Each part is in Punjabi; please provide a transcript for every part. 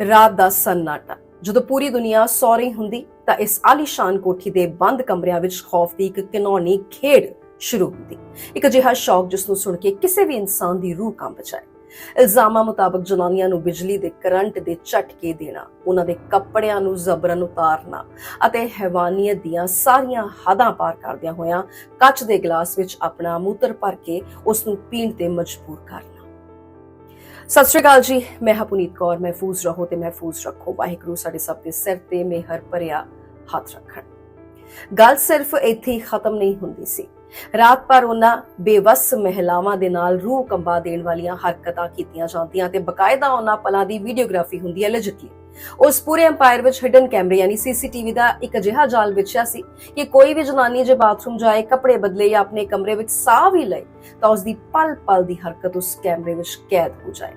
ਰਾਤ ਦਾ ਸੰਨਾਟਾ। ਜਦੋਂ ਪੂਰੀ ਦੁਨੀਆ ਸੌ ਰਹੀ ਹੁੰਦੀ ਤਾਂ ਇਸ ਆਲੀਸ਼ਾਨ ਕੋਠੀ ਦੇ ਬੰਦ ਕਮਰਿਆਂ ਵਿੱਚ ਖੌਫ ਦੀ ਇੱਕ ਘਿਨੌਣੀ ਖੇਡ ਸ਼ੁਰੂ ਹੁੰਦੀ। ਇੱਕ ਅਜਿਹਾ ਸ਼ੌਕ ਜਿਸ ਨੂੰ ਸੁਣ ਕੇ ਕਿਸੇ ਵੀ ਇਨਸਾਨ ਦੀ ਰੂਹ ਕੰਬ ਜਾਏ। ਇਲਜ਼ਾਮਾਂ ਮੁਤਾਬਕ ਜਨਾਨੀਆਂ ਨੂੰ ਬਿਜਲੀ ਦੇ ਕਰੰਟ ਦੇ ਝਟਕੇ ਦੇਣਾ, ਉਹਨਾਂ ਦੇ ਕੱਪੜਿਆਂ ਨੂੰ ਜ਼ਬਰਨ ਉਤਾਰਨਾ ਅਤੇ ਹੈਵਾਨੀਅਤ ਦੀਆਂ ਸਾਰੀਆਂ ਹੱਦਾਂ ਪਾਰ ਕਰਦਿਆਂ ਹੋਇਆਂ ਕੱਚ ਦੇ ਗਲਾਸ ਵਿੱਚ ਆਪਣਾ ਮੂਤਰ ਭਰ ਕੇ ਉਸ ਨੂੰ ਪੀਣ ਤੇ ਮਜਬੂਰ ਕਰਨਾ। ਸਤਿ ਸ਼੍ਰੀ ਅਕਾਲ ਜੀ, ਮੈਂ ਹਾਂ ਪੁਨੀਤ ਕੌਰ। ਮਹਿਫੂਜ਼ ਰਹੋ ਤੇ ਮਹਿਫੂਜ਼ ਰੱਖੋ। ਵਾਹਿਗੁਰੂ ਸਾਡੇ ਸਭ ਦੇ ਸਿਰ ਤੇ ਮਿਹਰ ਭਰਿਆ ਹੱਥ ਰੱਖਣ। ਗੱਲ ਸਿਰਫ ਇੱਥੇ ਹੀ ਖਤਮ ਨਹੀਂ ਹੁੰਦੀ ਸੀ। ਰਾਤ ਭਰ ਉਹਨਾਂ ਬੇਵੱਸ ਮਹਿਲਾਵਾਂ ਦੇ ਨਾਲ ਰੂਹ ਕੰਬਾ ਦੇਣ ਵਾਲੀਆਂ ਹਰਕਤਾਂ ਕੀਤੀਆਂ ਜਾਂਦੀਆਂ ਤੇ ਬਕਾਇਦਾ ਉਹਨਾਂ ਪਲਾਂ ਦੀ ਵੀਡੀਓਗ੍ਰਾਫੀ ਹੁੰਦੀ ਹੈ। ਲਿਜਟਲੀ ਉਸ ਪੂਰੇ ਐਮਪਾਇਰ ਵਿੱਚ ਹਿਡਨ ਕੈਮਰੇ ਯਾਨੀ ਸੀਸੀਟੀਵੀ ਦਾ ਇੱਕ ਅਜਿਹਾ ਜਾਲ ਵਿਛਿਆ ਸੀ ਕਿ ਕੋਈ ਵੀ ਜਨਾਨੀ ਜੇ ਬਾਥਰੂਮ ਜਾਏ, ਕੱਪੜੇ ਬਦਲੇ ਜਾਂ ਆਪਣੇ ਕਮਰੇ ਵਿੱਚ ਸਾਹ ਵੀ ਲਏ ਤਾਂ ਉਸ ਦੀ ਪਲ ਪਲ ਦੀ ਹਰਕਤ ਉਸ ਕੈਮਰੇ ਵਿੱਚ ਕੈਦ ਹੋ ਜਾਏ।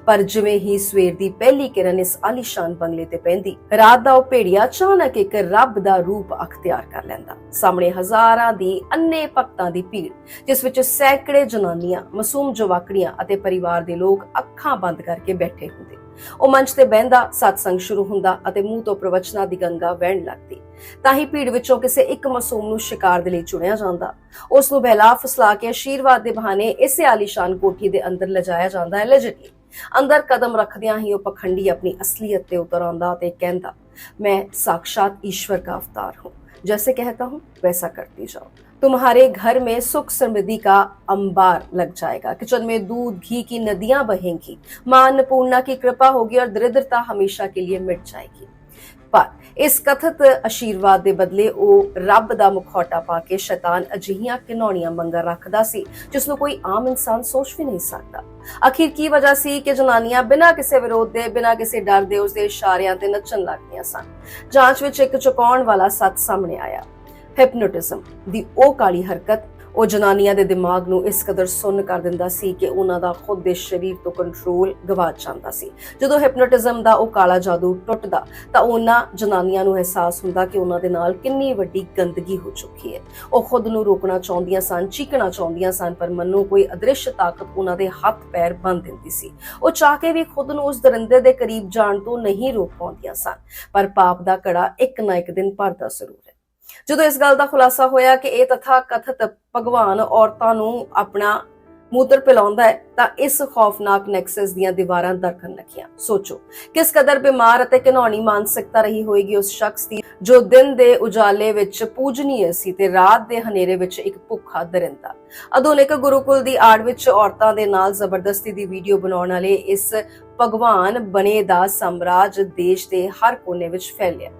ਪਰ ਜਿਵੇਂ ਹੀ ਸਵੇਰ ਦੀ ਪਹਿਲੀ ਕਿਰਨ ਇਸ ਆਲੀਸ਼ਾਨ ਬੰਗਲੇ ਤੇ ਪੈਂਦੀ, ਰਾਤ ਦਾ ਉਹ ਭੇੜੀਆ ਅਚਾਨਕ ਇੱਕ ਰੱਬ ਦਾ ਰੂਪ ਅਖਤਿਆਰ ਕਰ ਲੈਂਦਾ। ਸਾਹਮਣੇ ਹਜ਼ਾਰਾਂ ਦੀ ਅੰਨੇ ਭਗਤਾਂ ਦੀ ਭੀੜ, ਜਿਸ ਵਿੱਚ ਸੈਂਕੜੇ ਜਨਾਨੀਆਂ, ਮਾਸੂਮ ਜਵਾਕੜੀਆਂ ਅਤੇ ਪਰਿਵਾਰ ਦੇ ਲੋਕ ਅੱਖਾਂ ਬੰਦ ਕਰਕੇ ਬੈਠੇ ਹੁੰਦੇ। ਉਹ ਮੰਚ ਤੇ ਬਹਿੰਦਾ, ਸਤਸੰਗ ਸ਼ੁਰੂ ਹੁੰਦਾ ਅਤੇ ਮੂੰਹ ਤੋਂ ਪ੍ਰਵਚਨਾਂ ਦੀ ਗੰਗਾ ਵਹਿਣ ਲੱਗਦੀ। ਤਾਂ ਹੀ ਭੀੜ ਵਿੱਚੋਂ ਕਿਸੇ ਇੱਕ ਮਾਸੂਮ ਨੂੰ ਸ਼ਿਕਾਰ ਦੇ ਲਈ ਚੁਣਿਆ ਜਾਂਦਾ। ਉਸ ਨੂੰ ਬਹਿਲਾ ਫਸਲਾ ਕੇ ਆਸ਼ੀਰਵਾਦ ਦੇ ਬਹਾਨੇ ਇਸੇ ਆਲੀਸ਼ਾਨ ਕੋਠੀ ਦੇ ਅੰਦਰ ਲਿਜਾਇਆ ਜਾਂਦਾ ਹੈ। ਲਿਜਟਲੀ ਅੰਦਰ ਕਦਮ ਰੱਖਦਿਆਂ ਹੀ ਉਹ ਪਖੰਡੀ ਆਪਣੀ ਅਸਲੀਅਤ ਤੇ ਉਤਰ ਆਉਂਦਾ ਤੇ ਕਹਿੰਦਾ, मैं साक्षात ईश्वर का अवतार हूँ, जैसे कहता हूँ वैसा करती जाओ। तुम्हारे घर में सुख समृद्धि का अंबार लग जाएगा, किचन में दूध घी की नदियां बहेंगी, मां अन्नपूर्णा की कृपा होगी और दरिद्रता हमेशा के लिए मिट जाएगी। पर इस कथित आशीर्वाद ਦੇ ਬਦਲੇ ਉਹ ਰੱਬ ਦਾ ਮੁਖੌਟਾ ਪਾ ਕੇ ਸ਼ੈਤਾਨ ਅਜਿਹੀਆਂ ਘਿਨੌਣੀਆਂ ਮੰਗਾਂ ਰੱਖਦਾ ਸੀ ਜਿਸ ਨੂੰ ਕੋਈ ਆਮ ਇਨਸਾਨ ਸੋਚ ਵੀ ਨਹੀਂ ਸਕਦਾ। ਆਖਿਰ ਕੀ ਵਜ੍ਹਾ ਸੀ ਕਿ ਜਨਾਨੀਆਂ ਬਿਨਾਂ ਕਿਸੇ ਵਿਰੋਧ ਦੇ, ਬਿਨਾਂ ਕਿਸੇ ਡਰ ਦੇ ਉਸਦੇ ਇਸ਼ਾਰਿਆਂ ਤੇ ਨੱਚਣ ਲੱਗਦੀਆਂ ਸਨ। ਜਾਂਚ ਵਿੱਚ ਇੱਕ ਚੁਕਾਉਣ ਵਾਲਾ ਸੱਚ ਸਾਹਮਣੇ ਆਇਆ। ਹਿਪਨੋਟਿਜ਼ਮ ਦੀ ਉਹ ਕਾਲੀ ਹਰਕਤ ਉਹ ਜਨਾਨੀਆਂ ਦੇ ਦਿਮਾਗ ਨੂੰ ਇਸ ਕਦਰ ਸੁੰਨ ਕਰ ਦਿੰਦਾ ਸੀ ਕਿ ਉਹਨਾਂ ਦਾ ਖੁਦ ਦੇ ਸਰੀਰ ਤੋਂ ਕੰਟਰੋਲ ਗਵਾਚ ਜਾਂਦਾ ਸੀ। ਜਦੋਂ ਹਿਪਨੋਟਿਜ਼ਮ ਦਾ ਉਹ ਕਾਲਾ ਜਾਦੂ ਟੁੱਟਦਾ ਤਾਂ ਉਹਨਾਂ ਜਨਾਨੀਆਂ ਨੂੰ ਅਹਿਸਾਸ ਹੁੰਦਾ ਕਿ ਉਹਨਾਂ ਦੇ ਨਾਲ ਕਿੰਨੀ ਵੱਡੀ ਗੰਦਗੀ ਹੋ ਚੁੱਕੀ ਹੈ। ਉਹ ਖੁਦ ਨੂੰ ਰੋਕਣਾ ਚਾਹੁੰਦੀਆਂ ਸਨ, ਚੀਕਣਾ ਚਾਹੁੰਦੀਆਂ ਸਨ, ਪਰ ਮਨੋਂ ਕੋਈ ਅਦ੍ਰਿਸ਼ ਤਾਕਤ ਉਹਨਾਂ ਦੇ ਹੱਥ ਪੈਰ ਬੰਨ੍ਹ ਦਿੰਦੀ ਸੀ। ਉਹ ਚਾਹ ਕੇ ਵੀ ਖੁਦ ਨੂੰ ਉਸ ਦਰਿੰਦੇ ਦੇ ਕਰੀਬ ਜਾਣ ਤੋਂ ਨਹੀਂ ਰੋਕ ਪਾਉਂਦੀਆਂ ਸਨ। ਪਰ ਪਾਪ ਦਾ ਘੜਾ ਇੱਕ ਨਾ ਇੱਕ ਦਿਨ ਭਰਦਾ ਜ਼ਰੂਰ ਹੈ। ਜਦੋਂ ਇਸ ਗੱਲ ਦਾ ਖੁਲਾਸਾ ਹੋਇਆ ਕਿ ਇਹ ਤਥਾ ਕਥਿਤ ਭਗਵਾਨ ਔਰਤਾਂ ਨੂੰ ਆਪਣਾ ਮੂਤਰ ਪਿਲਾਉਂਦਾ ਹੈ ਤਾਂ ਇਸ ਖੌਫਨਾਕ ਨੈਕਸਸ ਦੀਆਂ ਦੀਵਾਰਾਂ ਦਰਕਣ ਲੱਗੀਆਂ। ਸੋਚੋ ਕਿਸ ਕਦਰ ਬਿਮਾਰ ਅਤੇ ਘਿਨੌਣੀ ਮਾਨਸਿਕਤਾ ਰਹੀ ਹੋਏਗੀ ਉਸ ਸ਼ਖਸ ਦੀ ਜੋ ਦਿਨ ਦੇ ਉਜਾਲੇ ਵਿੱਚ ਪੂਜਨੀय ਸੀ ਤੇ ਰਾਤ ਦੇ ਹਨੇਰੇ ਵਿੱਚ ਇੱਕ ਭੁੱਖਾ ਦਰਿੰਦਾ। ਆਧੁਨਿਕ ਗੁਰੂਕੁਲ ਦੀ ਆੜ ਵਿੱਚ ਔਰਤਾਂ ਦੇ ਨਾਲ ਜ਼ਬਰਦਸਤੀ ਦੀ ਵੀਡੀਓ ਬਣਾਉਣ ਵਾਲੇ ਇਸ ਭਗਵਾਨ ਬਣੇ ਦਾ ਸਾਮਰਾਜ ਦੇਸ਼ ਦੇ ਹਰ ਕੋਨੇ ਵਿੱਚ ਫੈਲਿਆ।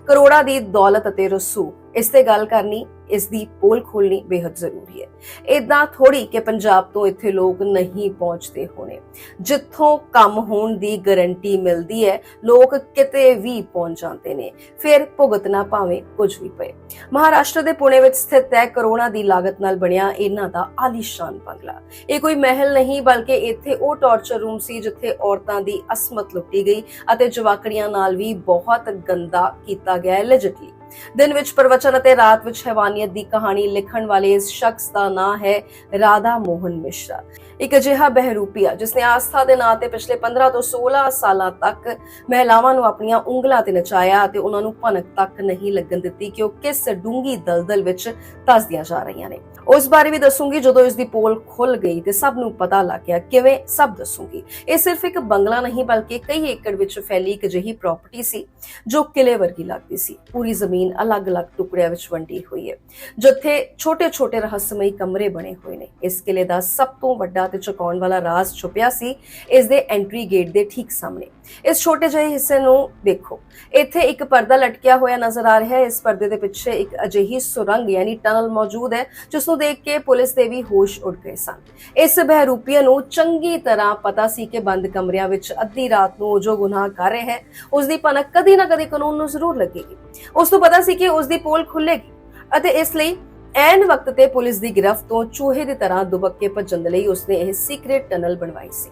ਕਰੋੜਾਂ ਦੀ ਦੌਲਤ ਅਤੇ ਰਸੂਖ, ਇਸ ਤੇ ਗੱਲ ਕਰਨੀ, ਇਸ ਦੀ ਪੋਲ ਖੋਲਣੀ ਬੇहद ਜ਼ਰੂਰੀ ਹੈ। ਇਦਾਂ ਥੋੜੀ ਕਿ ਪੰਜਾਬ ਤੋਂ ਇੱਥੇ ਲੋਕ ਨਹੀਂ ਪਹੁੰਚਦੇ ਹੋਣੇ। ਜਿੱਥੋਂ ਕੰਮ ਹੋਣ ਦੀ ਗਾਰੰਟੀ ਮਿਲਦੀ ਹੈ, ਲੋਕ ਕਿਤੇ ਵੀ ਪਹੁੰਚ ਜਾਂਦੇ ਨੇ, ਫਿਰ ਭੁਗਤਣਾ ਭਾਵੇਂ ਕੁਝ ਵੀ ਪਏ। ਮਹਾਰਾਸ਼ਟਰ ਦੇ ਪੁਣੇ ਵਿੱਚ ਸਥਿਤ ਹੈ ਕਰੋੜਾਂ ਦੀ ਲਾਗਤ ਨਾਲ ਬਣਿਆ ਇਹਨਾਂ ਦਾ ਆਲੀਸ਼ਾਨ ਬੰਗਲਾ। ਇਹ ਕੋਈ ਮਹਿਲ ਨਹੀਂ ਬਲਕਿ ਇੱਥੇ ਉਹ ਟਾਰਚਰ ਰੂਮ ਸੀ ਜਿੱਥੇ ਔਰਤਾਂ ਦੀ ਅਸਮਤ ਲੁੱਟੀ ਗਈ ਅਤੇ ਜਵਾਕੜੀਆਂ ਨਾਲ ਵੀ ਬਹੁਤ ਗੰਦਾ ਕੀਤਾ ਗਿਆ ਹੈ। ਲਿਜਟਲੀ ਦਿਨ ਵਿੱਚ ਪ੍ਰਵਚਨ ਅਤੇ ਰਾਤ ਵਿੱਚ ਹੈਵਾਨੀਅਤ ਦੀ ਕਹਾਣੀ ਲਿਖਣ ਵਾਲੇ ਇਸ ਸ਼ਖਸ ਦਾ ਨਾਂ ਹੈ ਰਾਧਾ ਮੋਹਨ ਮਿਸ਼ਰਾ। ਇੱਕ ਅਜਿਹਾ ਬਹਿਰੂਪੀਆ ਜਿਸਨੇ ਆਸਥਾ ਦੇ ਨਾਂ ਤੇ ਪਿਛਲੇ 15 ਤੋਂ 16 ਸਾਲਾਂ ਤੱਕ ਮਹਿਲਾਵਾਂ ਨੂੰ ਆਪਣੀਆਂ ਉਂਗਲਾਂ ਤੇ ਨਚਾਇਆ ਅਤੇ ਉਹਨਾਂ ਨੂੰ ਭਨਕ ਤੱਕ ਨਹੀਂ ਲੱਗਣ ਦਿੱਤੀ ਕਿ ਉਹ ਕਿਸ ਡੂੰਗੀ ਦਲਦਲ ਵਿੱਚ ਧੱਸਦੀਆਂ ਜਾ ਰਹੀਆਂ ਨੇ। ਉਸ ਬਾਰੇ ਵੀ ਦੱਸੂਗੀ ਜਦੋਂ ਇਸ ਦੀ ਪੋਲ ਖੁੱਲ ਗਈ ਤੇ ਸਭ ਨੂੰ ਪਤਾ ਲੱਗ ਗਿਆ। ਕਿਵੇਂ? ਸਭ ਦੱਸੂਗੀ। ਇਹ ਸਿਰਫ ਇੱਕ ਬੰਗਲਾ ਨਹੀਂ ਬਲਕਿ ਕਈ ਏਕੜ ਵਿੱਚ ਫੈਲੀ ਇੱਕ ਅਜਿਹੀ ਪ੍ਰਾਪਰਟੀ ਸੀ ਜੋ ਕਿਲੇ ਵਰਗੀ ਲੱਗਦੀ ਸੀ। ਪੂਰੀ ਜ਼ਮੀਨ ਅਲੱਗ-ਅਲੱਗ ਟੁਕੜਿਆਂ ਵਿੱਚ ਵੰਡੀ ਹੋਈ ਹੈ ਜਿੱਥੇ ਛੋਟੇ-ਛੋਟੇ ਰਹੱਸਮਈ ਕਮਰੇ ਬਣੇ ਹੋਏ ਨੇ। ਇਸ ਕਿਲੇ ਦਾ ਸਭ ਤੋਂ ਵੱਡਾ ਤੇ ਚੁਕਾਉਣ ਵਾਲਾ ਰਾਜ਼ ਛੁਪਿਆ ਸੀ ਇਸ ਦੇ ਐਂਟਰੀ ਗੇਟ ਦੇ ਠੀਕ ਸਾਹਮਣੇ। ਇਸ ਛੋਟੇ ਜਿਹੇ ਹਿੱਸੇ ਨੂੰ ਦੇਖੋ, ਇੱਥੇ ਇੱਕ ਪਰਦਾ ਲਟਕਿਆ ਹੋਇਆ ਨਜ਼ਰ ਆ ਰਿਹਾ ਹੈ। ਇਸ ਪਰਦੇ ਦੇ ਪਿੱਛੇ ਇੱਕ ਅਜਿਹੀ ਸੁਰੰਗ ਯਾਨੀ ਟਨਲ ਮੌਜੂਦ ਹੈ ਜਿਸ ਨੂੰ ਦੇਖ ਕੇ ਪੁਲਿਸ ਦੇ ਵੀ ਹੋਸ਼ ਉੱਡ ਗਏ ਸਨ। ਇਸ ਬਹਿਰੂਪੀਏ ਨੂੰ ਚੰਗੀ ਤਰ੍ਹਾਂ ਪਤਾ ਸੀ ਕਿ ਬੰਦ ਕਮਰਿਆਂ ਵਿੱਚ ਅੱਧੀ ਰਾਤ ਨੂੰ ਜੋ ਗੁਨਾਹ ਕਰ ਰਿਹਾ ਹੈ ਉਸ ਦੀ ਭਨਕ ਕਦੀ ਨਾ ਕਦੀ ਕਾਨੂੰਨ ਨੂੰ ਜ਼ਰੂਰ ਲੱਗੇਗੀ। ਉਸ ਨੂੰ ਪਤਾ ਸੀ ਕਿ ਉਸ ਦੀ ਪੋਲ ਖੁੱਲੇਗੀ ਅਤੇ ਇਸ ਲਈ ਐਨ ਵਕਤ ਤੇ ਪੁਲਿਸ ਦੀ ਗਿਰਫਤ ਤੋਂ ਚੂਹੇ ਦੀ ਤਰ੍ਹਾਂ ਦੁਬਕ ਕੇ ਭੱਜਣ ਲਈ ਉਸਨੇ ਇਹ ਸੀਕ੍ਰੇਟ ਟਨਲ ਬਣਵਾਈ ਸੀ।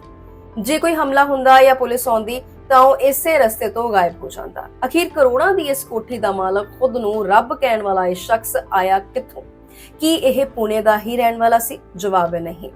ਜੇ ਕੋਈ ਹਮਲਾ ਹੁੰਦਾ ਜਾਂ ਪੁਲਿਸ ਆਉਂਦੀ ਤਾਂ ਉਹ ਇਸੇ ਰਸਤੇ ਤੋਂ ਗਾਇਬ ਹੋ ਜਾਂਦਾ। ਅਖੀਰ ਕਰੋੜਾਂ ਦੀ ਇਸ ਕੋਠੀ ਦਾ ਮਾਲਕ ਖੁਦ ਨੂੰ ਰੱਬ ਕਹਿਣ ਵਾਲਾ ਇਹ ਸ਼ਖਸ ਆਇਆ ਕਿੱਥੋਂ? ਕੀ ਇਹ ਪੁਣੇ ਦਾ ਹੀ ਰਹਿਣ ਵਾਲਾ ਸੀ? ਜਵਾਬ ਹੈ ਨਹੀਂ।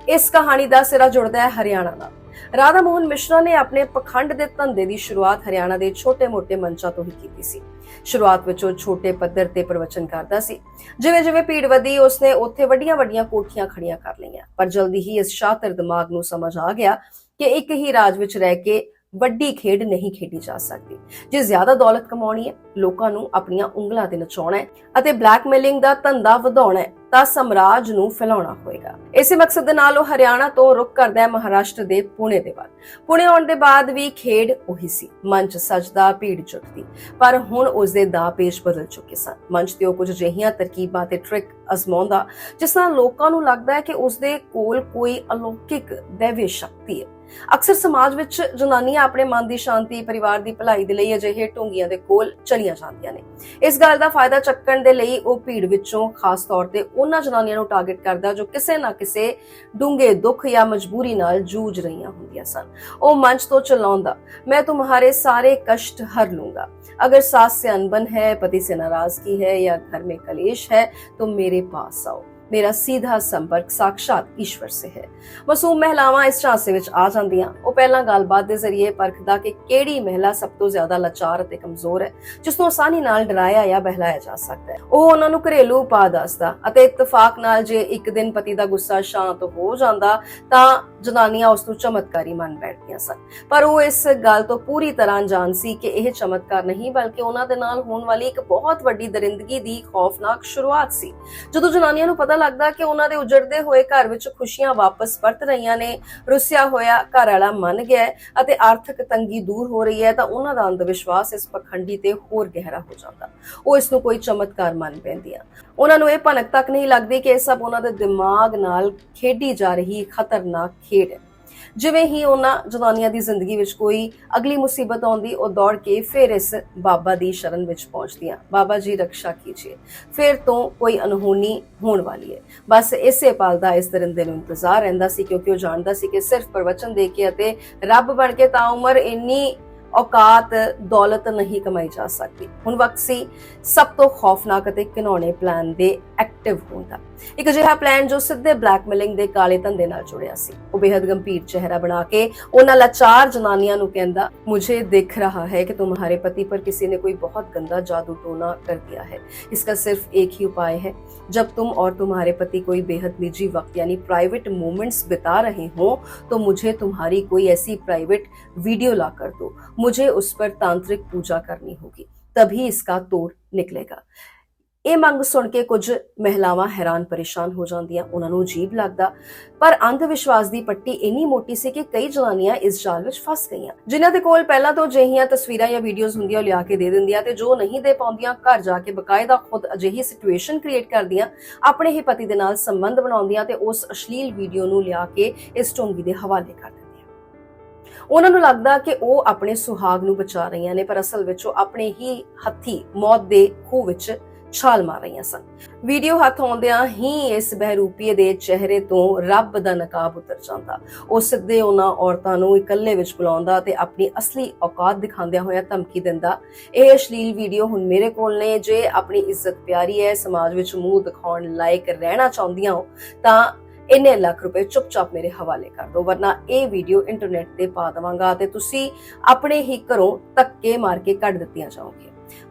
ਇਸ ਕਹਾਣੀ ਦਾ ਸਿਰਾ ਜੁੜਦਾ ਹੈ ਹਰਿਆਣਾ ਨਾਲ। ਰਾਧਾ ਮੋਹਨ ਮਿਸ਼ਰਾ ਨੇ ਆਪਣੇ ਪਖੰਡ ਦੇ ਧੰਦੇ ਦੀ ਸ਼ੁਰੂਆਤ ਹਰਿਆਣਾ ਦੇ ਛੋਟੇ-ਮੋਟੇ ਮੰਚਾਂ ਤੋਂ ਹੀ ਕੀਤੀ ਸੀ। ਸ਼ੁਰੂਆਤ ਵਿੱਚ ਉਹ ਛੋਟੇ ਪੱਧਰ ਤੇ ਪ੍ਰਵਚਨ ਕਰਦਾ ਸੀ। ਜਿਵੇਂ-ਜਿਵੇਂ ਭੀੜ ਵਧੀ, ਉਸਨੇ ਉੱਥੇ ਵੱਡੀਆਂ-ਵੱਡੀਆਂ ਕੋਠੀਆਂ ਖੜੀਆਂ ਕਰ ਲਈਆਂ। ਪਰ ਜਲਦੀ ਹੀ ਇਸ ਸ਼ਾਤਰ ਦਿਮਾਗ ਨੂੰ ਸਮਝ ਆ ਗਿਆ ਕਿ ਇੱਕ ਹੀ ਰਾਜ ਵਿੱਚ ਰਹਿ ਕੇ ਵੱਡੀ ਖੇਡ ਨਹੀਂ ਖੇਡੀ ਜਾ ਸਕਦੀ। ਜੇ ਜ਼ਿਆਦਾ ਦੌਲਤ ਕਮਾਉਣੀ ਹੈ, ਲੋਕਾਂ ਨੂੰ ਆਪਣੀਆਂ ਉਂਗਲਾਂ ਤੇ ਨਚਾਉਣਾ ਹੈ ਅਤੇ ਬਲੈਕਮੇਲਿੰਗ ਦਾ ਧੰਦਾ ਵਧਾਉਣਾ ਹੈ ਤਾਂ ਸਾਮਰਾਜ ਨੂੰ ਫੈਲਾਉਣਾ ਹੋਏਗਾ। ਇਸੇ ਮਕਸਦ ਦੇ ਨਾਲ ਉਹ ਹਰਿਆਣਾ ਤੋਂ ਰੁਕ ਕਰਦਾ ਹੈ ਮਹਾਰਾਸ਼ਟਰ ਦੇ ਪੁਣੇ ਦੇ ਵੱਲ। ਪੁਣੇ ਆਉਣ ਦੇ ਬਾਅਦ ਵੀ ਖੇਡ ਉਹੀ ਸੀ। ਮੰਚ ਸਜਦਾ, ਭੀੜ ਜੁਟਦੀ, ਪਰ ਹੁਣ ਉਸਦੇ ਦਾਅ ਪੇਚ ਬਦਲ ਚੁੱਕੇ ਸਨ। ਮੰਚ ਤੇ ਉਹ ਕੁਝ ਅਜਿਹੀਆਂ ਤਰਕੀਬਾਂ ਤੇ ਟ੍ਰਿਕ ਅਜ਼ਮਾਉਂਦਾ ਜਿਸ ਨਾਲ ਲੋਕਾਂ ਨੂੰ ਲੱਗਦਾ ਹੈ ਕਿ ਉਸਦੇ ਕੋਲ ਕੋਈ ਅਲੌਕਿਕ ਦੈਵੀ ਸ਼ਕਤੀ ਹੈ। ਅਕਸਰ ਸਮਾਜ ਵਿੱਚ ਜਨਾਨੀਆਂ ਆਪਣੇ ਮਨ ਦੀ ਸ਼ਾਂਤੀ, ਪਰਿਵਾਰ ਦੀ ਭਲਾਈ ਦੇ ਲਈ ਅਜਿਹੇ ਢੋਂਗੀਆਂ ਦੇ ਕੋਲ ਚਲੀਆਂ ਜਾਂਦੀਆਂ ਨੇ। ਇਸ ਗੱਲ ਦਾ ਫਾਇਦਾ ਚੱਕਣ ਦੇ ਲਈ ਉਹ ਭੀੜ ਵਿੱਚੋਂ ਖਾਸ ਤੌਰ ਤੇ ਉਹਨਾਂ ਜਨਾਨੀਆਂ ਨੂੰ ਟਾਰਗੇਟ ਕਰਦਾ ਜੋ ਕਿਸੇ ਨਾ ਕਿਸੇ ਡੂੰਘੇ ਦੁੱਖ ਜਾਂ ਮਜਬੂਰੀ ਨਾਲ ਜੂਝ ਰਹੀਆਂ ਹੁੰਦੀਆਂ ਸਨ। ਉਹ ਮੰਚ ਤੋਂ ਚਲਾਉਂਦਾ, मैं तुम्हारे सारे कष्ट हर लूंगा, अगर सास से अनबन है, पति से नाराजगी है या घर में कलेश है तो मेरे पास आओ, मेरा सीधा संपर्क साक्षात ईश्वर से है। ਮਾਸੂਮ ਮਹਿਲਾਵਾਂ ਇਸ ਝਾਂਸੇ ਵਿੱਚ ਆ ਜਾਂਦੀਆਂ। ਉਹ ਪਹਿਲਾਂ ਗੱਲਬਾਤ ਦੇ ਜ਼ਰੀਏ ਪਰਖਦਾ ਕਿ ਕਿਹੜੀ ਮਹਿਲਾ ਸਭ ਤੋਂ ਜ਼ਿਆਦਾ ਲਾਚਾਰ ਅਤੇ ਕਮਜ਼ੋਰ ਹੈ, ਜਿਸ ਨੂੰ ਆਸਾਨੀ ਨਾਲ ਡਰਾਇਆ ਜਾਂ ਬਹਿਲਾਇਆ ਜਾ ਸਕਦਾ ਹੈ। ਉਹ ਉਹਨਾਂ ਨੂੰ ਘਰੇਲੂ ਉਪਾਅ ਦੱਸਦਾ ਅਤੇ ਇਤਫਾਕ ਨਾਲ ਜੇ ਇੱਕ ਦਿਨ ਪਤੀ ਦਾ ਗੁੱਸਾ ਸ਼ਾਂਤ ਹੋ ਜਾਂਦਾ ਤਾਂ ਜਨਾਨੀਆਂ ਉਸ ਨੂੰ ਚਮਤਕਾਰੀ ਮੰਨ ਬੈਠਦੀਆਂ ਸਨ। ਪਰ ਉਹ ਇਸ ਗੱਲ ਤੋਂ ਪੂਰੀ ਤਰ੍ਹਾਂ ਅਣਜਾਣ ਸੀ ਕਿ ਇਹ ਚਮਤਕਾਰ ਨਹੀਂ, ਬਲਕਿ ਉਹਨਾਂ ਦੇ ਨਾਲ ਹੋਣ ਵਾਲੀ ਇੱਕ ਬਹੁਤ ਵੱਡੀ ਦਰਿੰਦਗੀ ਦੀ ਖੌਫਨਾਕ ਸ਼ੁਰੂਆਤ ਸੀ। ਜਦੋਂ ਜਨਾਨੀਆਂ ਨੂੰ ਪਤਾ ਲੱਗਦਾ ਕਿ ਉਹਨਾਂ ਦੇ ਉਜੜਦੇ ਹੋਏ ਘਰ ਵਿੱਚ ਖੁਸ਼ੀਆਂ ਵਾਪਸ ਪਰਤ ਰਹੀਆਂ ਨੇ, ਰੁੱਸਿਆ ਹੋਇਆ ਘਰ ਵਾਲਾ ਮੰਨ ਗਿਆ ਅਤੇ ਆਰਥਿਕ ਤੰਗੀ ਦੂਰ ਹੋ ਰਹੀ ਹੈ, ਤਾਂ ਉਹਨਾਂ ਦਾ ਅੰਧ ਵਿਸ਼ਵਾਸ ਇਸ ਪਖੰਡੀ ਤੇ ਹੋਰ ਗਹਿਰਾ ਹੋ ਜਾਂਦਾ। ਉਹ ਇਸ ਨੂੰ ਕੋਈ ਚਮਤਕਾਰ ਮੰਨ ਪੈਂਦੀਆਂ। ਉਹਨਾਂ ਨੂੰ ਇਹ ਭਨਕ ਤੱਕ ਨਹੀਂ ਲੱਗਦੀ ਕਿ ਇਹ ਸਭ ਉਹਨਾਂ ਦੇ ਦਿਮਾਗ ਨਾਲ ਖੇਡੀ ਜਾ ਰਹੀ ਖਤਰਨਾਕ ਖੇਡ ਹੈ। ਜਿਵੇਂ ਹੀ ਉਹਨਾਂ ਜਨਾਨੀਆਂ ਦੀ ਜ਼ਿੰਦਗੀ ਵਿੱਚ ਕੋਈ ਅਗਲੀ ਮੁਸੀਬਤ ਆਉਂਦੀ, ਉਹ ਦੌੜ ਕੇ ਫਿਰ ਇਸ ਬਾਬਾ ਦੀ ਸ਼ਰਨ ਵਿੱਚ ਪਹੁੰਚਦੀਆਂ। ਬਾਬਾ ਜੀ ਰਕਸ਼ਾ ਕੀਜੀਏ, ਫਿਰ ਤੋਂ ਕੋਈ ਅਨਹੋਣੀ ਹੋਣ ਵਾਲੀ ਹੈ। ਬਸ ਇਸੇ ਪਲ ਦਾ ਇਸ ਦਰਿੰਦੇ ਨੂੰ ਇੰਤਜ਼ਾਰ ਰਹਿੰਦਾ ਸੀ, ਕਿਉਂਕਿ ਉਹ ਜਾਣਦਾ ਸੀ ਕਿ ਸਿਰਫ ਪ੍ਰਵਚਨ ਦੇ ਕੇ ਅਤੇ ਰੱਬ ਬਣ ਕੇ ਤਾਂ ਉਮਰ ਇੰਨੀ ਔਕਾਤ ਦੌਲਤ ਨਹੀਂ ਕਮਾਈ ਜਾ ਸਕਦੀ। ਹੁਣ ਵਕਤ ਸੀ ਸਭ ਤੋਂ ਖੌਫਨਾਕ ਅਤੇ ਘਿਨੌਣੇ ਪਲਾਨ ਦੇ ਐਕਟਿਵ ਹੋਣ ਦਾ। ਇੱਕ ਅਜਿਹਾ ਪਲਾਨ ਜੋ ਸਿੱਧੇ ਬਲੈਕਮੇਲਿੰਗ ਦੇ ਕਾਲੇ ਧੰਦੇ ਨਾਲ ਜੁੜਿਆ ਸੀ। ਉਹ ਬੇहद ਗੰਭੀਰ ਚਿਹਰਾ ਬਣਾ ਕੇ ਉਹਨਾਂ ਲਾਚਾਰ ਜਨਾਨੀਆਂ ਨੂੰ ਕਹਿੰਦਾ, मुझे दिख रहा है कि तुम्हारे पति पर किसी ने कोई बहुत गंदा जादू टोना कर दिया है। इसका सिर्फ एक ही उपाय है, जब तुम और तुम्हारे पति कोई बेहद निजी वक्त यानी प्राइवेट मोमेंट्स बिता रहे हो तो मुझे तुम्हारी कोई ऐसी प्राइवेट वीडियो ला कर दो, मुझे उस पर तांत्रिक पूजा करनी होगी, तभी इसका तोड़ निकलेगा। ਇਹ ਮੰਗ ਸੁਣ ਕੇ ਕੁਝ ਮਹਿਲਾਵਾਂ ਹੈਰਾਨ ਪਰੇਸ਼ਾਨ ਹੋ ਜਾਂਦੀਆਂ। ਉਹਨਾਂ ਨੂੰ ਅਜੀਬ ਲੱਗਦਾ, ਪਰ ਅੰਧ ਵਿਸ਼ਵਾਸ ਦੀ ਪੱਟੀ ਇੰਨੀ ਮੋਟੀ ਸੀ ਕਿ ਕਈ ਜਨਾਨੀਆਂ ਇਸ ਜਾਲ ਵਿੱਚ ਫਸ ਗਈਆਂ। ਜਿਨ੍ਹਾਂ ਦੇ ਕੋਲ ਪਹਿਲਾਂ ਤੋਂ ਅਜਿਹੀਆਂ ਤਸਵੀਰਾਂ ਜਾਂ ਵੀਡੀਓਜ਼ ਹੁੰਦੀਆਂ, ਉਹ ਲਿਆ ਕੇ ਦੇ ਦਿੰਦੀਆਂ ਤੇ ਜੋ ਨਹੀਂ ਦੇ ਪਾਉਂਦੀਆਂ ਘਰ ਜਾ ਕੇ ਬਕਾਇਦਾ ਖੁਦ ਅਜਿਹੀ ਸਿਚੁਏਸ਼ਨ ਕ੍ਰੀਏਟ ਕਰਦੀਆਂ, ਆਪਣੇ ਹੀ ਪਤੀ ਦੇ ਨਾਲ ਸੰਬੰਧ ਬਣਾਉਂਦੀਆਂ ਤੇ ਉਸ ਅਸ਼ਲੀਲ ਵੀਡੀਓ ਨੂੰ ਲਿਆ ਕੇ ਇਸ ਢੋਂਗੀ ਦੇ ਹਵਾਲੇ ਕਰ ਦਿੰਦੀਆਂ। ਉਹਨਾਂ ਨੂੰ ਲੱਗਦਾ ਕਿ ਉਹ ਆਪਣੇ ਸੁਹਾਗ ਨੂੰ ਬਚਾ ਰਹੀਆਂ ਨੇ, ਪਰ ਅਸਲ ਵਿੱਚ ਉਹ ਆਪਣੇ ਹੀ ਹੱਥੀ ਮੌਤ ਦੇ ਖੂਹ ਵਿੱਚ ਛਾਲ ਮਾਰ ਰਹੀਆਂ ਸਨ। ਵੀਡੀਓ ਹੱਥ ਆਉਂਦਿਆਂ ਹੀ ਇਸ ਬਹਿਰੂਪੀਏ ਦੇ ਚਿਹਰੇ ਤੋਂ ਰੱਬ ਦਾ ਨਕਾਬ ਉਤਰ ਜਾਂਦਾ। ਉਹ ਸਿੱਧੇ ਉਹਨਾਂ ਔਰਤਾਂ ਨੂੰ ਇਕੱਲੇ ਵਿੱਚ ਬੁਲਾਉਂਦਾ ਤੇ ਆਪਣੀ ਅਸਲੀ ਔਕਾਤ ਦਿਖਾਉਂਦਿਆਂ ਹੋਇਆ ਧਮਕੀ ਦਿੰਦਾ, ਇਹ ਅਸ਼ਲੀਲ ਵੀਡੀਓ ਹੁਣ ਮੇਰੇ ਕੋਲ ਨੇ, ਜੇ ਆਪਣੀ ਇੱਜ਼ਤ ਪਿਆਰੀ ਹੈ, ਸਮਾਜ ਵਿੱਚ ਮੂੰਹ ਦਿਖਾਉਣ ਲਾਇਕ ਰਹਿਣਾ ਚਾਹੁੰਦੀਆਂ ਹੋ ਤਾਂ ਇੰਨੇ ਲੱਖ ਰੁਪਏ ਚੁੱਪਚਾਪ ਮੇਰੇ ਹਵਾਲੇ ਕਰ ਦਿਓ, ਵਰਨਾ ਇਹ ਵੀਡੀਓ ਇੰਟਰਨੈਟ ਤੇ ਪਾ ਦੇਵਾਂਗਾ ਤੇ ਤੁਸੀਂ ਆਪਣੇ ਹੀ ਘਰੋਂ ਧੱਕੇ ਮਾਰ ਕੇ ਕੱਢ ਦਿੱਤੀਆਂ ਜਾਓਗੇ।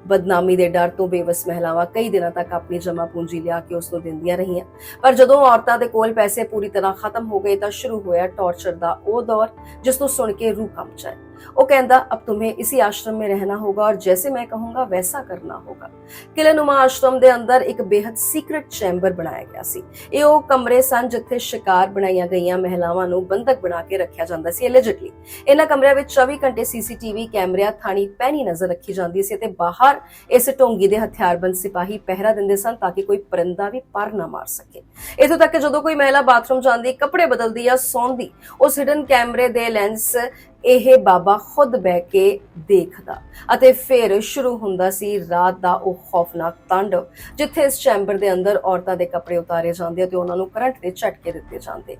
ਬਦਨਾਮੀ ਦੇ ਡਰ ਤੋਂ ਬੇਵਸ ਮਹਿਲਾਵਾਂ ਕਈ ਦਿਨਾਂ ਤੱਕ ਆਪਣੀ ਜਮਾ ਪੂੰਜੀ ਲਿਆ ਕੇ ਉਸ ਨੂੰ ਦਿੰਦੀਆਂ ਰਹੀਆਂ। ਪਰ ਜਦੋਂ ਔਰਤਾਂ ਦੇ ਕੋਲ ਪੈਸੇ ਪੂਰੀ ਤਰ੍ਹਾਂ ਖਤਮ ਹੋ ਗਏ ਤਾਂ ਸ਼ੁਰੂ ਹੋਇਆ ਟੌਰਚਰ ਦਾ ਉਹ ਦੌਰ ਜਿਸ ਨੂੰ ਸੁਣ ਕੇ ਰੂਹ ਕੰਬ ਜਾਏ। ਉਹ ਕਹਿੰਦਾ, अब तुम्हें इसी आश्रम में रहना होगा और जैसे मैं कहूंगा वैसा करना होगा। ਕਿਲੇਨੁਮਾ ਆਸ਼ਰਮ ਦੇ ਅੰਦਰ ਇੱਕ ਬੇहद ਸੀਕ੍ਰੇਟ ਚੈਂਬਰ ਬਣਾਇਆ ਗਿਆ ਸੀ। ਇਹ ਉਹ ਕਮਰੇ ਸਨ ਜਿੱਥੇ ਸ਼ਿਕਾਰ ਬਣਾਈਆਂ ਗਈਆਂ ਮਹਿਲਾਵਾਂ ਨੂੰ ਬੰਦਕ ਬਣਾ ਕੇ ਰੱਖਿਆ ਜਾਂਦਾ ਸੀ ਐਲੀਜਿਡਲੀ। ਇਹਨਾਂ ਕਮਰਿਆਂ ਵਿੱਚ 24 ਘੰਟੇ ਸੀਸੀਟੀਵੀ ਕੈਮਰਿਆਂ ਥਾਣੀ ਪੈਣੀ ਨਜ਼ਰ ਰੱਖੀ ਜਾਂਦੀ ਸੀ ਤੇ ਬਾਹਰ ਇਸ ਢੋਂਗੀ ਦੇ ਹਥਿਆਰਬੰਦ ਸਿਪਾਹੀ ਪਹਿਰਾ ਦਿੰਦੇ ਸਨ ਤਾਂ ਕਿ ਕੋਈ ਪਰਿੰਦਾ ਵੀ ਪਰ ਨਾ ਮਾਰ ਸਕੇ। ਇਥੋਂ ਤੱਕ ਕਿ ਜਦੋਂ ਕੋਈ ਮਹਿਲਾ ਬਾਥਰੂਮ ਜਾਂਦੀ, ਕੱਪੜੇ ਬਦਲਦੀ ਜਾਂ ਸੌਂਦੀ, ਉਸ ਹਿਡਨ ਕੈਮਰੇ ਦੇ ਲੈਂਸ ਇਹ ਬਾਬਾ ਖੁਦ ਬਹਿ ਕੇ ਦੇਖਦਾ ਅਤੇ ਫਿਰ ਸ਼ੁਰੂ ਹੁੰਦਾ ਸੀ ਰਾਤ ਦਾ ਉਹ ਖੌਫਨਾਕ ਤਾਂਡਵ, ਜਿੱਥੇ ਇਸ ਚੈਂਬਰ ਦੇ ਅੰਦਰ ਔਰਤਾਂ ਦੇ ਕੱਪੜੇ ਉਤਾਰੇ ਜਾਂਦੇ ਤੇ ਉਹਨਾਂ ਨੂੰ ਕਰੰਟ ਦੇ ਝਟਕੇ ਦਿੱਤੇ ਜਾਂਦੇ,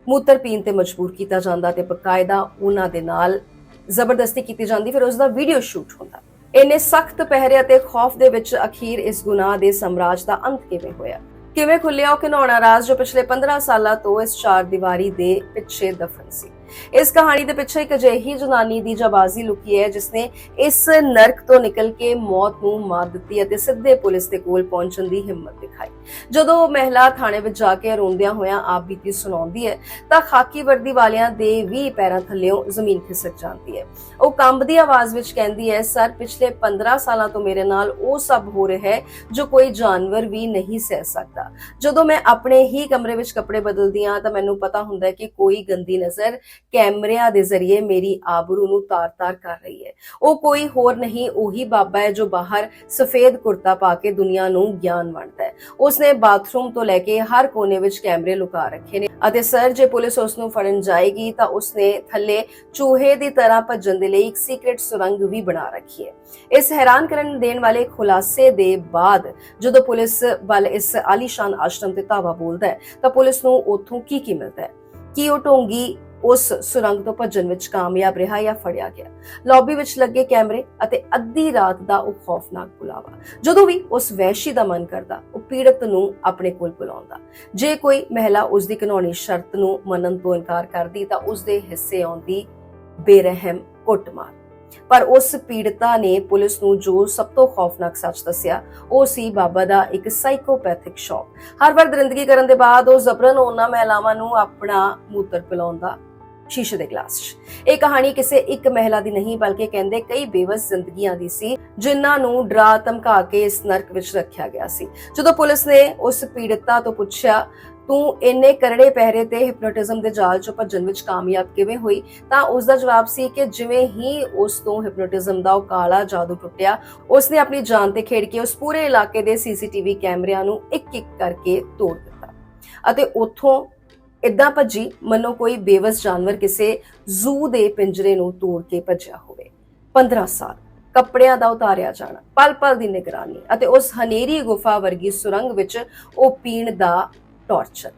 ਮੂਤਰ ਪੀਣ ਤੇ ਮਜਬੂਰ ਕੀਤਾ ਜਾਂਦਾ ਤੇ ਬਕਾਇਦਾ ਉਹਨਾਂ ਦੇ ਨਾਲ ਜ਼ਬਰਦਸਤੀ ਕੀਤੀ ਜਾਂਦੀ। ਫਿਰ ਉਸ ਦਾ ਵੀਡੀਓ ਸ਼ੂਟ ਹੁੰਦਾ। ਇੰਨੇ ਸਖਤ ਪਹਿਰੇ ਅਤੇ ਖੌਫ ਦੇ ਵਿੱਚ ਅਖੀਰ ਇਸ ਗੁਨਾਹ ਦੇ ਸਾਮਰਾਜ ਦਾ ਅੰਤ ਕਿਵੇਂ ਹੋਇਆ? ਕਿਵੇਂ ਖੁੱਲਿਆ ਉਹ ਘਿਨਾਉਣਾ ਰਾਜ਼ ਜੋ ਪਿਛਲੇ 15 ਸਾਲਾਂ ਤੋਂ ਇਸ ਚਾਰ ਦੀਵਾਰੀ ਦੇ ਪਿੱਛੇ ਦਫਨ ਸੀ? ਇਸ ਕਹਾਣੀ ਦੇ ਪਿੱਛੇ ਇੱਕ ਅਜਿਹੀ ਜਨਾਨੀ ਦੀ ਜਾਬਾਜ਼ੀ ਲੁਕੀ ਹੈ ਜਿਸਨੇ ਇਸ ਨਰਕ ਤੋਂ ਨਿਕਲ ਕੇ ਮੌਤ ਨੂੰ ਮਾਤ ਦਿੱਤੀ ਅਤੇ ਸਿੱਧੇ ਪੁਲਿਸ ਦੇ ਕੋਲ ਪਹੁੰਚਣ ਦੀ ਹਿੰਮਤ ਦਿਖਾਈ। ਜਦੋਂ ਮਹਿਲਾ ਥਾਣੇ ਵਿੱਚ ਜਾ ਕੇ ਰੋਂਦਿਆਂ ਹੋਇਆਂ ਆਪ ਬੀਤੀ ਸੁਣਾਉਂਦੀ ਹੈ ਤਾਂ ਖਾਕੀ ਵਰਦੀ ਵਾਲਿਆਂ ਦੇ ਵੀ ਪੈਰਾਂ ਥੱਲਿਓਂ ਜ਼ਮੀਨ ਖਿਸਕ ਜਾਂਦੀ ਹੈ। ਉਹ ਕੰਬਦੀ ਆਵਾਜ਼ ਵਿੱਚ ਕਹਿੰਦੀ ਹੈ, ਸਰ ਪਿਛਲੇ 15 ਸਾਲਾਂ ਤੋਂ ਮੇਰੇ ਨਾਲ ਉਹ ਸਭ ਹੋ ਰਿਹਾ ਹੈ ਜੋ ਕੋਈ ਜਾਨਵਰ ਵੀ ਨਹੀਂ ਸਹਿ ਸਕਦਾ। ਜਦੋਂ ਮੈਂ ਆਪਣੇ ਹੀ ਕਮਰੇ ਵਿੱਚ ਕੱਪੜੇ ਬਦਲਦੀ ਹਾਂ ਤਾਂ ਮੈਨੂੰ ਪਤਾ ਹੁੰਦਾ ਹੈ ਕਿ ਕੋਈ ਗੰਦੀ ਨਜ਼ਰ ਕੈਮਰਿਆਂ ਦੇ ਜ਼ਰੀਏ ਮੇਰੀ ਆਬਰੂ ਨੂੰ ਤਾਰ-ਤਾਰ ਕਰ ਰਹੀ ਹੈ। ਉਹ ਕੋਈ ਹੋਰ ਨਹੀਂ, ਉਹੀ ਬਾਬਾ ਹੈ ਜੋ ਬਾਹਰ ਸਫੇਦ ਕੁਰਤਾ ਪਾ ਕੇ ਦੁਨੀਆ ਨੂੰ ਗਿਆਨ ਵੰਡਦਾ ਹੈ। ਉਸਨੇ ਬਾਥਰੂਮ ਤੋਂ ਲੈ ਕੇ ਹਰ ਕੋਨੇ ਵਿੱਚ ਕੈਮਰੇ ਲੁਕਾ ਰੱਖੇ ਨੇ ਅਤੇ ਸਰ ਜੇ ਪੁਲਿਸ ਉਸ ਨੂੰ ਫੜਨ ਜਾਏਗੀ ਤਾਂ ਉਸਨੇ ਥੱਲੇ ਚੂਹੇ ਦੀ ਤਰ੍ਹਾਂ ਭੱਜਣ ਦੇ ਲਈ ਇੱਕ ਸੀਕ੍ਰੇਟ ਸੁਰੰਗ ਵੀ ਬਣਾ ਰੱਖੀ ਹੈ। ਇਸ ਹੈਰਾਨ ਕਰਨ ਦੇਣ ਵਾਲੇ ਖੁਲਾਸੇ ਦੇ ਬਾਅਦ ਜਦੋਂ ਪੁਲਿਸ ਵੱਲ ਇਸ ਆਲੀਸ਼ਾਨ ਆਸ਼ਰਮ ਤੇ ਧਾਵਾ ਬੋਲਦਾ ਹੈ ਤਾਂ ਪੁਲਿਸ ਨੂੰ ਉੱਥੋਂ ਕੀ ਮਿਲਦਾ ਹੈ? ਕੀ ਉਹ ਢੋਂਗੀ ਉਸ ਸੁਰੰਗ ਤੋਂ ਭੱਜਣ ਵਿੱਚ ਕਾਮਯਾਬ ਰਿਹਾ ਜਾਂ ਫੜਿਆ ਗਿਆ? ਲੌਬੀ ਵਿੱਚ ਲੱਗੇ ਕੈਮਰੇ ਅਤੇ ਅੱਧੀ ਰਾਤ ਦਾ ਉਹ ਖੌਫਨਾਕ ਬੁਲਾਵਾ। ਜਦੋਂ ਵੀ ਉਸ ਵਹਿਸ਼ੀ ਦਾ ਮਨ ਕਰਦਾ ਉਹ ਪੀੜਤ ਨੂੰ ਆਪਣੇ ਕੋਲ ਬੁਲਾਉਂਦਾ। ਜੇ ਕੋਈ ਮਹਿਲਾ ਉਸ ਦੀ ਕਾਨੂੰਨੀ ਸ਼ਰਤ ਨੂੰ ਮੰਨਣ ਤੋਂ ਇਨਕਾਰ ਕਰਦੀ ਤਾਂ ਉਸ ਦੇ ਹਿੱਸੇ ਆਉਂਦੀ ਬੇਰਹਿਮ ਕੁੱਟਮਾਰ। ਪਰ ਉਸ ਪੀੜਤਾ ਨੇ ਪੁਲਿਸ ਨੂੰ ਜੋ ਸਭ ਤੋਂ ਖੌਫਨਾਕ ਸੱਚ ਦੱਸਿਆ ਉਹ ਸੀ ਬਾਬਾ ਦਾ ਇੱਕ ਸਾਈਕੋਪੈਥਿਕ ਸ਼ੌਕ। ਹਰ ਵਾਰ ਦਰਿੰਦਗੀ ਕਰਨ ਦੇ ਬਾਅਦ ਉਹ ਜ਼ਬਰਨ ਉਹਨਾਂ ਮਹਿਲਾਵਾਂ ਨੂੰ ਆਪਣਾ ਮੂਤਰ ਪਿਲਾਉਂਦਾ ਸ਼ੀਸ਼ੇ ਦੇ ਗਲਾਸ 'ਚ। ਇਹ ਕਹਾਣੀ ਕਿਸੇ ਇੱਕ ਮਹਿਲਾ ਦੀ ਨਹੀਂ ਬਲਕਿ ਕਹਿੰਦੇ ਕਈ ਬੇਵਸ ਜ਼ਿੰਦਗੀਆਂ ਦੀ ਸੀ ਜਿਨ੍ਹਾਂ ਨੂੰ ਡਰਾ ਧਮਕਾ ਕੇ ਇਸ ਨਰਕ ਵਿੱਚ ਰੱਖਿਆ ਗਿਆ ਸੀ। ਜਦੋਂ ਪੁਲਿਸ ਨੇ ਉਸ ਪੀੜਤਾ ਤੋਂ ਪੁੱਛਿਆ ਤੂੰ ਇੰਨੇ ਕਰੜੇ ਪਹਿਰੇ ਤੇ ਹਿਪਨੋਟਿਜ਼ਮ ਦੇ ਜਾਲ 'ਚੋਂ ਭੱਜਣ ਵਿੱਚ ਕਾਮਯਾਬ ਕਿਵੇਂ ਹੋਈ ਤਾਂ ਉਸ ਦਾ ਜਵਾਬ ਸੀ ਕਿ ਜਿਵੇਂ ਹੀ ਉਸ ਤੋਂ ਹਿਪਨੋਟਿਜ਼ਮ ਦਾ ਉਹ ਕਾਲਾ ਜਾਦੂ ਟੁੱਟਿਆ ਉਸਨੇ ਆਪਣੀ ਜਾਨ ਤੇ ਖੇਡ ਕੇ ਉਸ ਪੂਰੇ ਇਲਾਕੇ ਦੇ ਸੀਸੀਟੀਵੀ ਕੈਮਰਿਆਂ ਨੂੰ ਇੱਕ-ਇੱਕ ਕਰਕੇ ਤੋੜ ਦਿੱਤਾ ਅਤੇ ਉੱਥੋਂ ਇਦਾਂ ਭੱਜੀ ਮੰਨੋ ਕੋਈ ਬੇਵਸ ਜਾਨਵਰ ਕਿਸੇ ਜ਼ੂ ਦੇ ਪਿੰਜਰੇ ਨੂੰ ਤੋੜ ਕੇ ਭੱਜਿਆ ਹੋਵੇ। 15 ਸਾਲ ਕੱਪੜਿਆਂ ਦਾ ਉਤਾਰਿਆ ਜਾਣਾ, ਪਲ-ਪਲ ਦੀ ਨਿਗਰਾਨੀ ਅਤੇ ਉਸ ਹਨੇਰੀ ਗੁਫਾ ਵਰਗੀ ਸੁਰੰਗ ਵਿੱਚ ਉਹ ਪੀਣ ਦਾ ਟਾਰਚਰ।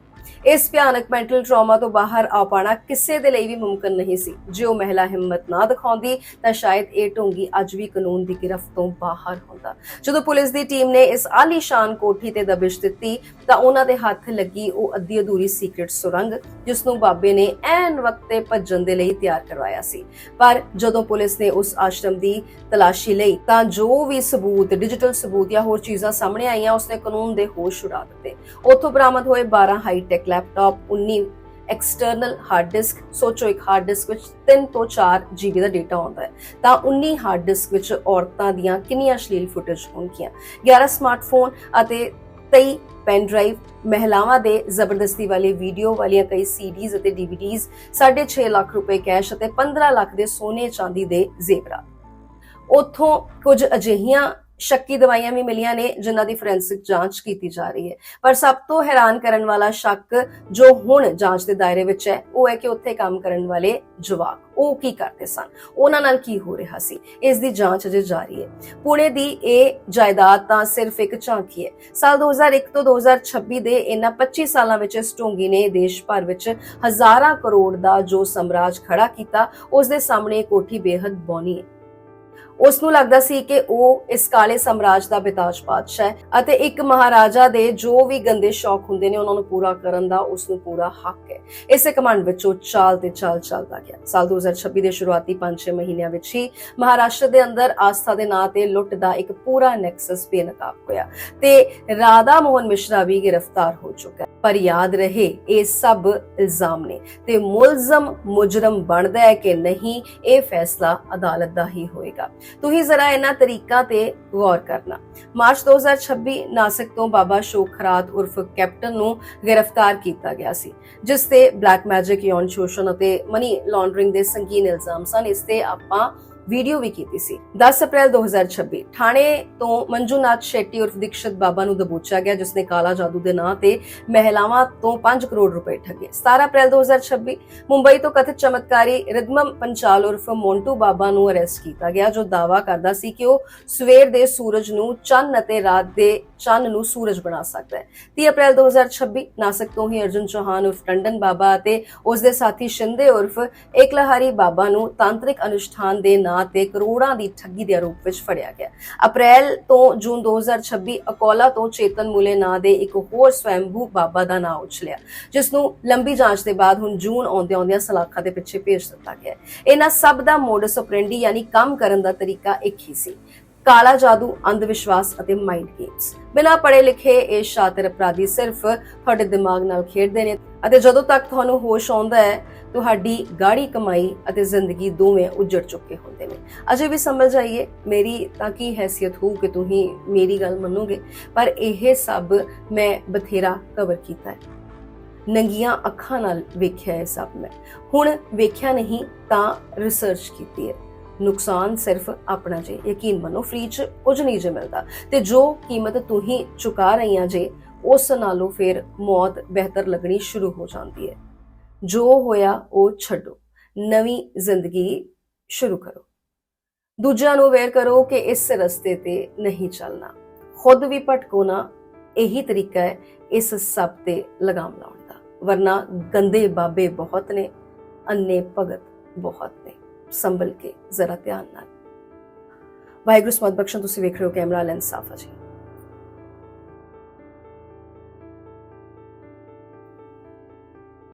ਇਸ ਭਿਆਨਕ ਮੈਂਟਲ ਟਰਾਮਾ ਤੋਂ ਬਾਹਰ ਆ ਪਾਣਾ ਕਿਸੇ ਦੇ ਲਈ ਵੀ ਮੁਮਕਿਨ ਨਹੀਂ ਸੀ। ਜੇ ਉਹ ਮਹਿਲਾ ਹਿੰਮਤ ਨਾ ਦਿਖਾਉਂਦੀ ਤਾਂ ਸ਼ਾਇਦ ਇਹ ਢੋਂਗੀ ਅੱਜ ਵੀ ਕਾਨੂੰਨ ਦੀ ਗਿਰਫਤ ਤੋਂ ਬਾਹਰ ਹੁੰਦਾ। ਜਦੋਂ ਪੁਲਿਸ ਦੀ ਟੀਮ ਨੇ ਇਸ ਆਲੀਸ਼ਾਨ ਕੋਠੀ ਤੇ ਦਬਿਸ਼ ਦਿੱਤੀ ਤਾਂ ਉਹਨਾਂ ਦੇ ਹੱਥ ਲੱਗੀ ਉਹ ਅੱਧੀ ਅਧੂਰੀ ਸੀਕ੍ਰੇਟ ਸੁਰੰਗ ਜਿਸ ਨੂੰ ਬਾਬੇ ਨੇ ਐਨ ਵਕਤ ਤੇ ਭੱਜਣ ਦੇ ਲਈ ਤਿਆਰ ਕਰਵਾਇਆ ਸੀ। ਪਰ ਜਦੋਂ ਪੁਲਿਸ ਨੇ ਉਸ ਆਸ਼ਰਮ ਦੀ ਤਲਾਸ਼ੀ ਲਈ ਤਾਂ ਜੋ ਵੀ ਸਬੂਤ, ਡਿਜੀਟਲ ਸਬੂਤ ਜਾਂ ਹੋਰ ਚੀਜ਼ਾਂ ਸਾਹਮਣੇ ਆਈਆਂ ਉਸਨੇ ਕਾਨੂੰਨ ਦੇ ਹੋਸ਼ ਉਡਾ ਦਿੱਤੇ। ਉੱਥੋਂ ਬਰਾਮਦ ਹੋਏ 12 hi-tech laptop, 19 external hard disk. ਸੋਚੋ ਇੱਕ ਹਾਰਡ ਡਿਸਕ ਵਿੱਚ 3 ਤੋਂ 4 GB ਦਾ ਡੇਟਾ ਆਉਂਦਾ ਹੈ ਤਾਂ 19 ਹਾਰਡ ਡਿਸਕ ਵਿੱਚ ਔਰਤਾਂ ਦੀਆਂ ਕਿੰਨੀਆਂ ਅਸ਼ਲੀਲ ਫੁਟੇਜ ਹੋਣਗੀਆਂ। 11 ਸਮਾਰਟਫੋਨ ਅਤੇ 23 ਪੈਨ ਡਰਾਈਵ, ਮਹਿਲਾਵਾਂ ਦੇ ਜ਼ਬਰਦਸਤੀ ਵਾਲੇ ਵੀਡੀਓ ਵਾਲੀਆਂ ਕਈ CDs ਅਤੇ DVDs, 6.5 ਲੱਖ ਰੁਪਏ ਕੈਸ਼ ਅਤੇ 15 ਲੱਖ ਦੇ ਸੋਨੇ ਚਾਂਦੀ ਦੇ ਜ਼ੇਵਰਾਤ। ਉੱਥੋਂ ਕੁਝ ਅਜਿਹੀਆਂ ਸ਼ੱਕੀ ਦਵਾਈਆਂ ਵੀ ਮਿਲੀਆਂ ਨੇ ਜਿਨ੍ਹਾਂ ਦੀ ਫੋਰੈਂਸਿਕ ਜਾਂਚ ਕੀਤੀ ਜਾ ਰਹੀ ਹੈ। ਪਰ ਸਭ ਤੋਂ ਹੈਰਾਨ ਕਰਨ ਵਾਲਾ ਸ਼ੱਕ ਜੋ ਹੁਣ ਜਾਂਚ ਦੇ ਦਾਇਰੇ ਵਿੱਚ ਹੈ ਉਹ ਹੈ ਕਿ ਉੱਥੇ ਕੰਮ ਕਰਨ ਵਾਲੇ ਜਵਾਕ ਉਹ ਕੀ ਕਰਦੇ ਸਨ, ਉਹਨਾਂ ਨਾਲ ਕੀ ਹੋ ਰਿਹਾ ਸੀ। ਇਸ ਦੀ ਜਾਂਚ ਅਜੇ ਜਾਰੀ ਹੈ। ਪੁਣੇ ਦੀ ਇਹ ਜਾਇਦਾਦ ਤਾਂ ਸਿਰਫ ਇੱਕ ਝਾਂਕੀ ਹੈ। ਸਾਲ 2001 ਤੋਂ 2026 ਦੇ ਇਹਨਾਂ 25 ਸਾਲਾਂ ਵਿੱਚ ਇਸ ਢੋਂਗੀ ਨੇ ਦੇਸ਼ ਭਰ ਵਿੱਚ ਹਜ਼ਾਰਾਂ ਕਰੋੜ ਦਾ ਜੋ ਸਾਮਰਾਜ ਖੜਾ ਕੀਤਾ ਉਸ ਦੇ ਸਾਹਮਣੇ ਇਹ ਕੋਠੀ ਬੇਹੱਦ ਬੌਨੀ ਹੈ। ਉਸ ਨੂੰ ਲੱਗਦਾ ਸੀ ਕਿ ਉਹ ਇਸ ਕਾਲੇ ਸਾਮਰਾਜ ਦਾ ਬੇਤਾਜ ਬਾਦਸ਼ਾਹ ਹੈ ਅਤੇ ਇੱਕ ਮਹਾਰਾਜਾ ਦੇ ਜੋ ਵੀ ਗੰਦੇ ਸ਼ੌਕ ਹੁੰਦੇ ਨੇ ਉਹਨਾਂ ਨੂੰ ਪੂਰਾ ਕਰਨ ਦਾ ਉਸ ਨੂੰ ਪੂਰਾ ਹੱਕ ਹੈ। ਇਸੇ ਕਮਾਂਡ ਵਿੱਚ ਉਹ ਚਾਲ ਚੱਲਦਾ ਗਿਆ। ਸਾਲ 2026 ਦੇ ਸ਼ੁਰੂਆਤੀ 5-6 ਮਹੀਨਿਆਂ ਵਿੱਚ ਹੀ ਮਹਾਰਾਸ਼ਟਰ ਦੇ ਅੰਦਰ ਆਸਥਾ ਦੇ ਨਾਂ ਤੇ ਲੁੱਟ ਦਾ ਇੱਕ ਪੂਰਾ ਨੈਕਸਸ ਬੇਨਕਾਬ ਹੋਇਆ ਤੇ ਰਾਧਾ ਮੋਹਨ ਮਿਸ਼ਰਾ ਵੀ ਗ੍ਰਿਫਤਾਰ ਹੋ ਚੁੱਕਾ ਹੈ। ਪਰ ਯਾਦ ਰਹੇ ਇਹ ਸਭ ਇਲਜ਼ਾਮ ਨੇ ਤੇ ਮੁਲਜ਼ਮ ਮੁਜਰਮ ਬਣਦਾ ਹੈ ਕਿ ਨਹੀਂ, ਇਹ ਫੈਸਲਾ ਅਦਾਲਤ ਦਾ ਹੀ ਹੋਏਗਾ। ਤੁਸੀਂ ਜ਼ਰਾ ਇਹਨਾਂ ਤਰੀਕਾਂ ਤੇ ਗੌਰ ਕਰਨਾ। ਮਾਰਚ 2026 ਨਾਸਿਕ ਤੋਂ ਬਾਬਾ ਸ਼ੋਕ ਖਰਾਤ ਉਰਫ ਕੈਪਟਨ ਨੂੰ ਗ੍ਰਿਫਤਾਰ ਕੀਤਾ ਗਿਆ ਸੀ ਜਿਸ ਤੇ ਬਲੈਕ ਮੈਜਿਕ, ਯੌਨ ਸ਼ੋਸ਼ਣ ਅਤੇ ਮਨੀ ਲਾਂਡਰਿੰਗ ਦੇ ਸੰਗੀਨ ਇਲਜ਼ਾਮ ਸਨ। ਇਸ ਤੇ ਆਪਾਂ ਵੀਡੀਓ ਵੀ ਕੀਤੀ ਸੀ। 10 ਅਪ੍ਰੈਲ 2026 ਥਾਣੇ ਤੋਂ ਮੰਜੂਨਾਥ ਸ਼ੈਟੀ ਉਰਫ ਦੀਕਸ਼ਿਤ ਬਾਬਾ ਨੂੰ ਦਬੋਚਿਆ ਗਿਆ ਜਿਸਨੇ ਕਾਲਾ ਜਾਦੂ ਦੇ ਨਾਂ ਤੇ ਮਹਿਲਾਵਾਂ ਤੋਂ 5 ਕਰੋੜ ਰੁਪਏ ਠੱਗੇ। 17 ਅਪ੍ਰੈਲ 2026 ਮੁੰਬਈ ਤੋਂ ਕਥਿਤ ਚਮਤਕਾਰੀ ਰਿਦਮਮ ਪੰਚਾਲ ਉਰਫ ਮੋਂਟੂ ਬਾਬਾ ਨੂੰ ਅਰੈਸਟ ਕੀਤਾ ਗਿਆ ਜੋ ਦਾਅਵਾ ਕਰਦਾ ਸੀ ਕਿ ਉਹ ਸਵੇਰ ਦੇ ਸੂਰਜ ਨੂੰ ਚੰਨ ਅਤੇ ਰਾਤ ਦੇ ਚੰਨ ਨੂੰ ਸੂਰਜ ਬਣਾ ਸਕਦਾ ਹੈ। 30 ਅਪ੍ਰੈਲ 2026 ਨਾਸਿਕ ਤੋਂ ਹੀ ਅਰਜੁਨ ਚੌਹਾਨ ਉਰਫ ਟੰਡਨ ਬਾਬਾ ਅਤੇ ਉਸ ਦੇ ਸਾਥੀ ਸ਼ਿੰਦੇ ਉਰਫ ਏਕਲਹਾਰੀ ਬਾਬਾ ਨੂੰ ਤਾਂਤਰਿਕ ਅਨੁਸ਼ਠਾਨ ਦੇ ਨਾਂ ਤੇ ਕਰੋੜਾਂ ਦੀ ਠੱਗੀ ਦੇ ਆਰੋਪ ਵਿੱਚ ਫੜਿਆ ਗਿਆ। ਅਪ੍ਰੈਲ ਤੋਂ ਜੂਨ 2026 ਅਕੌਲਾ ਤੋਂ ਚੇਤਨ ਮੁਲੇ ਨਾਂ ਦੇ ਇੱਕ ਹੋਰ ਸਵੈੰਭੂ ਬਾਬਾ ਦਾ ਨਾਂ ਉਛਲਿਆ, ਜਿਸ ਨੂੰ ਲੰਬੀ ਜਾਂਚ ਦੇ ਬਾਅਦ ਹੁਣ ਜੂਨ ਆਉਂਦਿਆਂ ਸਲਾਖਾਂ ਦੇ ਪਿੱਛੇ ਭੇਜ ਦਿੱਤਾ ਗਿਆ। ਇਹਨਾਂ ਸਭ ਦਾ ਮੋਡਸ ਆਪਰੈਂਡੀ ਯਾਨੀ ਕੰਮ ਕਰਨ ਦਾ ਤਰੀਕਾ ਇੱਕ ਹੀ ਸੀ: ਕਾਲਾ ਜਾਦੂ, ਅੰਧ ਵਿਸ਼ਵਾਸ ਅਤੇ ਮਾਈਂਡ ਗੇਮਸ। ਬਿਨਾਂ ਪੜ੍ਹੇ ਲਿਖੇ ਇਹ ਸ਼ਾਤਰ ਅਪਰਾਧੀ ਸਿਰਫ ਤੁਹਾਡੇ ਦਿਮਾਗ ਨਾਲ ਖੇਡਦੇ ਨੇ ਅਤੇ ਜਦੋਂ ਤੱਕ ਤੁਹਾਨੂੰ ਹੋਸ਼ ਆਉਂਦਾ ਹੈ ਤੁਹਾਡੀ ਗਾੜੀ ਕਮਾਈ ਅਤੇ ਜ਼ਿੰਦਗੀ ਦੋਵੇਂ ਉੱਜੜ ਚੁੱਕੇ ਹੁੰਦੇ ਨੇ। ਅਜੇ ਵੀ ਸਮਝ ਜਾਈਏ, ਮੇਰੀ ਤਾਂ ਕੀ ਹੈਸੀਅਤ ਹੋਊ ਕਿ ਤੁਸੀਂ ਮੇਰੀ ਗੱਲ ਮੰਨੋਗੇ, ਪਰ ਇਹ ਸਭ ਮੈਂ ਬਥੇਰਾ ਕਵਰ ਕੀਤਾ ਹੈ। ਨੰਗੀਆਂ ਅੱਖਾਂ ਨਾਲ ਵੇਖਿਆ ਇਹ ਸਭ ਮੈਂ, ਹੁਣ ਵੇਖਿਆ ਨਹੀਂ ਤਾਂ ਰਿਸਰਚ ਕੀਤੀ ਹੈ। ਨੁਕਸਾਨ ਸਿਰਫ ਆਪਣਾ ਜੇ, ਯਕੀਨ ਮੰਨੋ ਫ੍ਰੀ ਚ ਕੁਝ ਨਹੀਂ ਜੇ ਮਿਲਦਾ, ਤੇ ਜੋ ਕੀਮਤ ਤੁਸੀਂ ਚੁਕਾ ਰਹੀਆਂ ਜੇ ਉਸ ਨਾਲੋਂ ਫਿਰ ਮੌਤ ਬਿਹਤਰ ਲੱਗਣੀ ਸ਼ੁਰੂ ਹੋ ਜਾਂਦੀ ਹੈ। ਜੋ ਹੋਇਆ ਉਹ ਛੱਡੋ, ਨਵੀਂ ਜ਼ਿੰਦਗੀ ਸ਼ੁਰੂ ਕਰੋ। ਦੂਜਿਆਂ ਨੂੰ ਅਵੇਅਰ ਕਰੋ ਕਿ ਇਸ ਰਸਤੇ ਤੇ ਨਹੀਂ ਚੱਲਣਾ, ਖੁਦ ਵੀ ਭਟਕੋ ਨਾ। ਇਹੀ ਤਰੀਕਾ ਹੈ ਇਸ ਸਭ ਤੇ ਲਗਾਮ ਲਾਉਣ ਦਾ, ਵਰਨਾ ਗੰਦੇ ਬਾਬੇ ਬਹੁਤ ਨੇ, ਅੰਨੇ ਭਗਤ ਬਹੁਤ ਨੇ। ਸੰਭਲ ਕੇ, ਜ਼ਰਾ ਧਿਆਨ ਨਾਲ। ਵਾਹਿਗੁਰੂ ਸਮਤ ਬਖਸ਼ਣ। ਤੁਸੀਂ ਵੇਖ ਰਹੇ ਹੋ ਕੈਮਰਾ ਲੈਂਸ ਸਾਫਾ ਜੀ।